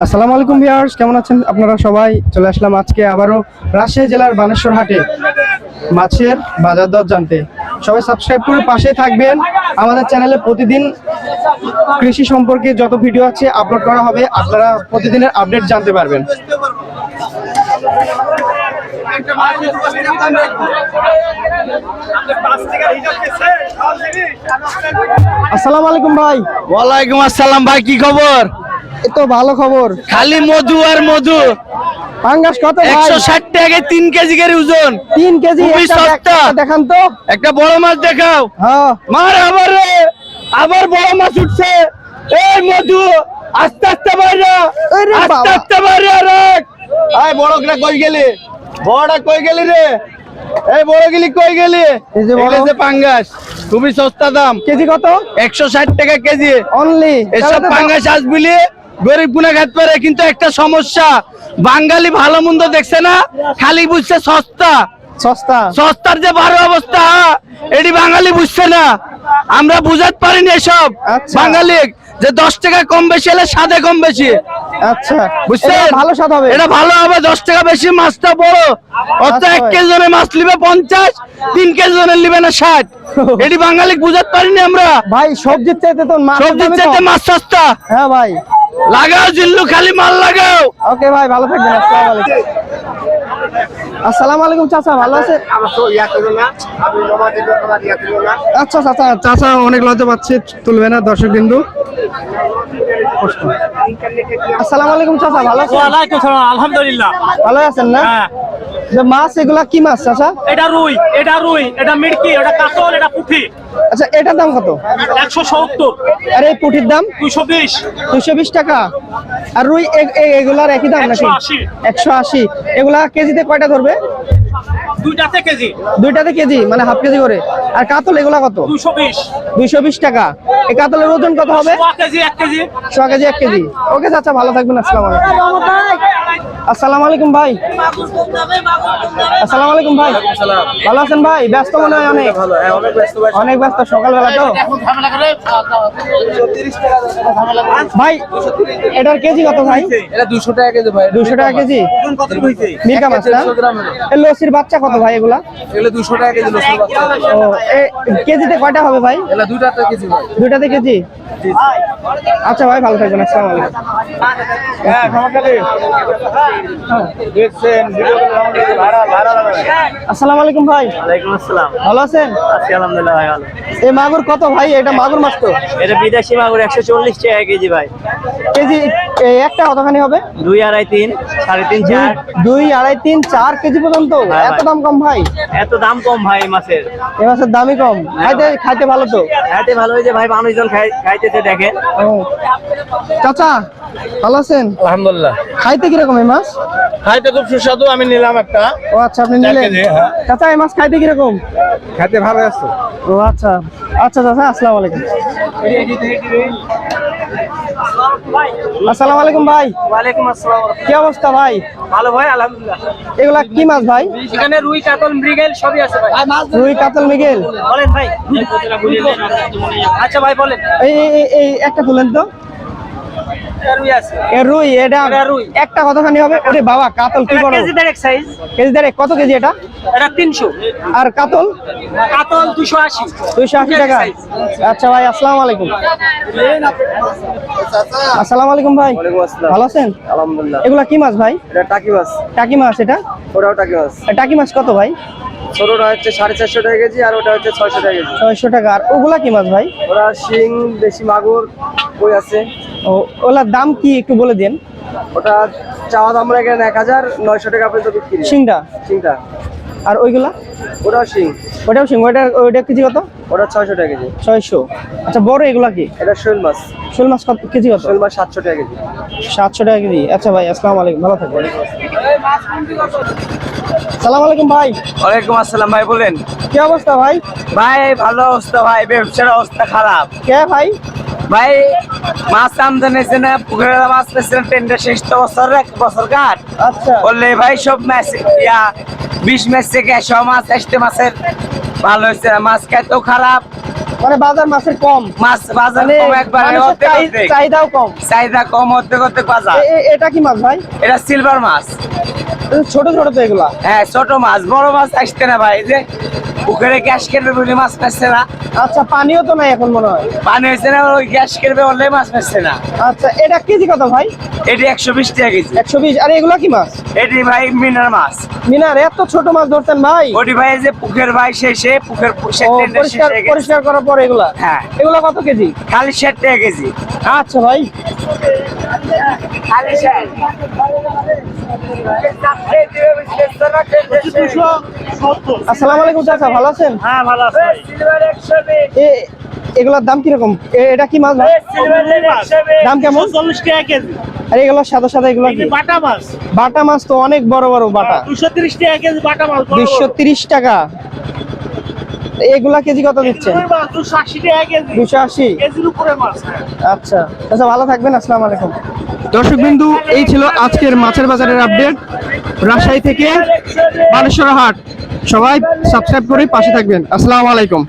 আসসালামু আলাইকুম ভিউয়ার্স, কেমন আছেন আপনারা সবাই? চলে আসলাম আজকে আবারও রাজশাহী জেলার বানেশ্বর হাটে মাছের বাজার দর জানতে। সবাই সাবস্ক্রাইব করে পাশে থাকবেন। আমাদের চ্যানেলে প্রতিদিন কৃষি সম্পর্কে যত ভিডিও আছে আপলোড করা হবে, আপনারা প্রতিদিনের আপডেট জানতে পারবেন। আসসালামু আলাইকুম ভাই। ওয়ালাইকুম আসসালাম ভাই, কি খবর? এই তো ভালো খবর। খালি মধু আর মধু। পাঙ্গাস কত ভাই? 160 টাকা 3 কেজি করে ওজন। 3 কেজি খুবই সস্তা। দেখান তো একটা বড় মাছ দেখাও। হ্যাঁ মার আবার বড় মাছ উঠছে। এই মধু আস্তে আস্তে বাইরে, আরে আস্তে বাবা। আস্তে বাইরে রাখ। এই বড়টা কই গেলি? বড়টা কই গেলি রে? এই বড় গেলি কই গেলি? এই যে বড়। এই যে পাঙ্গাস, খুবই সস্তা দাম। কেজি কত? 160 টাকা কেজি। অনলি। এসব পাঙ্গাস আসবিলি গরিব গুনা খাতে পারে, কিন্তু একটা সমস্যা, বাঙালি ভালো মন্দ দেখছে না, খালি বুঝছে সস্তা। সস্তা। সস্তার যে ভালো অবস্থা এটি বাঙালি বুঝছে না। আমরা বুঝাতে পারিনি এসব আচ্ছা। বাঙালি, যে 10 টাকা কম বেশি হলে স্বাদে কম বেশি। আচ্ছা বুঝছেন? এটা ভালো স্বাদ হবে। এটা ভালো হবে, 10 টাকা বেশি, মাছটা বড়। অত 1 কেজি জনের মাছ নিবে 50, 3 কেজি জনের নিবে না 60। এটি বাঙালি বুঝাতে পারিনি আমরা। ভাই সবজির চাইতে তো মাছ সবজির চাইতে মাছ সস্তা। হ্যাঁ ভাই। লাগাও জিল্লু, খালি মাল লাগাও। ওকে ভাই, ভালো থাকবেন। আসসালামু আলাইকুম। আসসালামু আলাইকুম চাচা, ভালো আছে? আচ্ছা চাচা, চাচা অনেক লজ্জা পাচ্ছে, তুলবে না দর্শক বিন্দু। আসসালামু আলাইকুম চাচা, ভালো আছেন? ওয়ালাইকুম সালাম, আলহামদুলিল্লাহ। ভালো আছেন না? হ্যাঁ। যে মাছ এগুলা কি মাছ চাচা? এটা রুই, এটা মিরকি, এটা কাতল, এটা পুঁটি। আচ্ছা এটার দাম কত? 170, আর এই পুঁটির দাম? 220, 220 টাকা। আর রুই এগুলার একই দাম নাকি? 180। 180। এগুলা কেজিতে কয়টা ধরবে? দুইটাতে কেজি, দুইটাতে কেজি, মানে হাফ কেজি করে। আর কাতল এগুলা কত? 220, 220 টাকা। এই কাতলের ওজন কত হবে? 100 কেজি, 1 কেজি। 100 KG 1 KG. ওকে চাচা, ভালো থাকবেন। আসসালামু আলাইকুম। আসসালামু আলাইকুম ভাই। আসসালামু আলাইকুম ভাই, ভালো আছেন ভাই? ব্যস্ত মনে হয় অনেক। অনেক ব্যস্ত, সকালবেলা তো। ভাই এটার কেজি কত ভাই? এটা 200 টাকা কেজি ভাই। 200 টাকা কেজি। মির্কা মাছ না? এই লসির বাচ্চা কত ভাই এগুলা? এগুলো 200 টাকা কেজি লসুন বাচ্চা। ও কেজিতে কয়টা হবে ভাই? এগুলো দুইটাতে কেজি ভাই। দুইটাতে কেজি। আচ্ছা ভাই, ভালো থাকবেন। আসসালামু আলাইকুম। হ্যাঁ, সমস্যা নেই। দেখছেন ভিডিওগুলো আমাদের ভাড়া লাগাবে। আসসালামু আলাইকুম ভাই, ওয়ালাইকুম আসসালাম। ভালো আছেন? আছি আলহামদুলিল্লাহ ভাই, ভালো। এই মাগুর কত ভাই? এটা মাগুর মাছ তো। এটা বিদেশি মাগুর, 140 টাকা কেজি ভাই। কেজি একটা কতখানি হবে? 2, 2.5, 3, 3.5, 4। 2, 2.5, 3, 4 কেজি পর্যন্ত। হ্যাঁ এত ভাই। দাম কম ভাই? এত দাম কম ভাই এই মাছের। এই মাছের দামই কম। খাইতে খাইতে ভালো তো। খাইতে ভালো হয়েছে ভাই, মানুষজন খাইতেছে দেখেন। ও চাচা, ভালো আছেন? আলহামদুলিল্লাহ। খাইতে কিরকম এই মাছ? খাইতে খুব সুস্বাদু, আমি নিলাম একটা। ও আচ্ছা, আপনি নিলেন। কেজি, হ্যাঁ। চাচা এই মাছ খাইতে কিরকম? খাইতে ভালো আছে। ও আচ্ছা। আচ্ছা চাচা, আসসালামু আলাইকুম। আসসালামু আলাইকুম ভাই, ওয়ালাইকুম আসসালাম। কি অবস্থা ভাই? ভালো ভাই, আলহামদুলিল্লাহ। এগুলা কি মাছ ভাই? এখানে রুই, কাতল, মৃগেল সবই আছে ভাই। রুই, কাতল, মৃগেল। বলেন ভাই। আচ্ছা ভাই বলেন। এই একটা তুলেন তো। রুই আছে। রুই, এটা রুই। একটা কতখানি হবে? ওরে বাবা, কাতল কি বড়! কেজি দেড়েক সাইজ। কেজি দেড়েক। কত কেজি এটা? এটা 300। আর কাতল? কাতল 280। 280 টাকা। আচ্ছা ভাই, আসসালামু আলাইকুম। আসসালামু আলাইকুম ভাই, ভালো আছেন? আলহামদুলিল্লাহ। এগুলা কি মাছ ভাই? এটা টাকি মাছ। টাকি মাছ। এটা ওটাও টাকি মাছ। টাকি মাছ কত ভাই? ছোটটা হচ্ছে 450 টাকা কেজি, আর ওটা হচ্ছে 600 টাকা কেজি। 600 টাকা। আর ওগুলা কি মাছ ভাই? ওরা শিং, দেশি মাগুর কই আছে। ও ওগুলার দাম কি একটু বলে দেন। ওটা চাওয়া দাম এখানে 1900 টাকা পর্যন্ত বিক্রি। শিংটা? শিংটা। আর ওইগুলা? ওটাও শিং। ওটাও শিং। ওইটা কেজি কত? ওটা 600 টাকা কেজি। 600। আচ্ছা বড় এগুলা কি? এটা শোল মাছ। শোল মাছ কত কেজি? কত? শোল মাছ 700 টাকা কেজি। 700 টাকা কেজি। আচ্ছা ভাই, আসসালামু আলাইকুম, ভালো থাকবেন। সালাম আলাইকুম ভাই। ওয়ালাইকুম আসসালাম ভাই, বলেন। কি অবস্থা ভাই? ভাই ভালো অবস্থা ভাই, ব্যবসার অবস্থা খারাপ কে ভাই? ভাই। মাছ আমদানি হয়েছে না, পুকুরের মাছ পেয়েছিলেন, টেন্ডার শেষ তো বছর কাট আচ্ছা। বললে ভাই সব ম্যাচ 20 ম্যাচ থেকে 100 মাছ আসতে মাছের ভালো হয়েছে না। মাছ খাইতেও খারাপ, মানে বাজার মাছের কম, মাছ বাজার মানে কম একবারে মানুষের অর্ধেক অর্ধেক। চাহিদাও কম। চাহিদা কম অর্ধেক বাজার। এটা কি মাছ ভাই? এটা সিলভার মাছ। ছোট ছোট তো এগুলা। হ্যাঁ ছোট মাছ, বড় মাছ আসছে না ভাই। এই যে পুকুরে গ্যাস কেটে বলে মাছ পাচ্ছে না। আচ্ছা, পানিও তো নাই এখন মনে হয়। পানি হয়েছে না, ওই গ্যাস কেটে বললে মাছ পাচ্ছে না। আচ্ছা, এটা কেজি কত ভাই? এটি 120 টাকা কেজি। 120। আর এগুলা কি মাছ? এটি ভাই মিনার মাছ। মিনার, এত ছোট মাছ ধরতেন ভাই? ওটি ভাই যে পুকুরের ভাই শেষে পুকুর ও, পরিষ্কার করার পর এগুলা। হ্যাঁ। এগুলা কত কেজি? খালি 60 টাকা কেজি। আচ্ছা ভাই। খালি 60। আসসালামু আলাইকুম চাচা, ভালো আছেন? হ্যাঁ ভালো আছে ভাই। এগুলার দাম কিরকম? এটা কি মাছ ভাই? দাম কেমন? 40 টাকা কেজি। আর এগুলো সাদা সাদা এগুলো কি? বাটা মাছ বাটা মাছ তো অনেক বড় বড় বাটা। 230 টাকা কেজি বাটা মাছ। 230 টাকা। এগুলা কেজি কত দিচ্ছেন? 280 টাকা কেজি। 280। কেজির উপরে মাছ। আচ্ছা আচ্ছা, ভালো থাকবেন। আসসালামু আলাইকুম। দর্শক বিন্দু, এই ছিল আজকের মাছের বাজারের আপডেট রাজশাহী থেকে বানেশ্বর হাট। সবাই সাবস্ক্রাইব করে পাশে থাকবেন। আসসালামু আলাইকুম।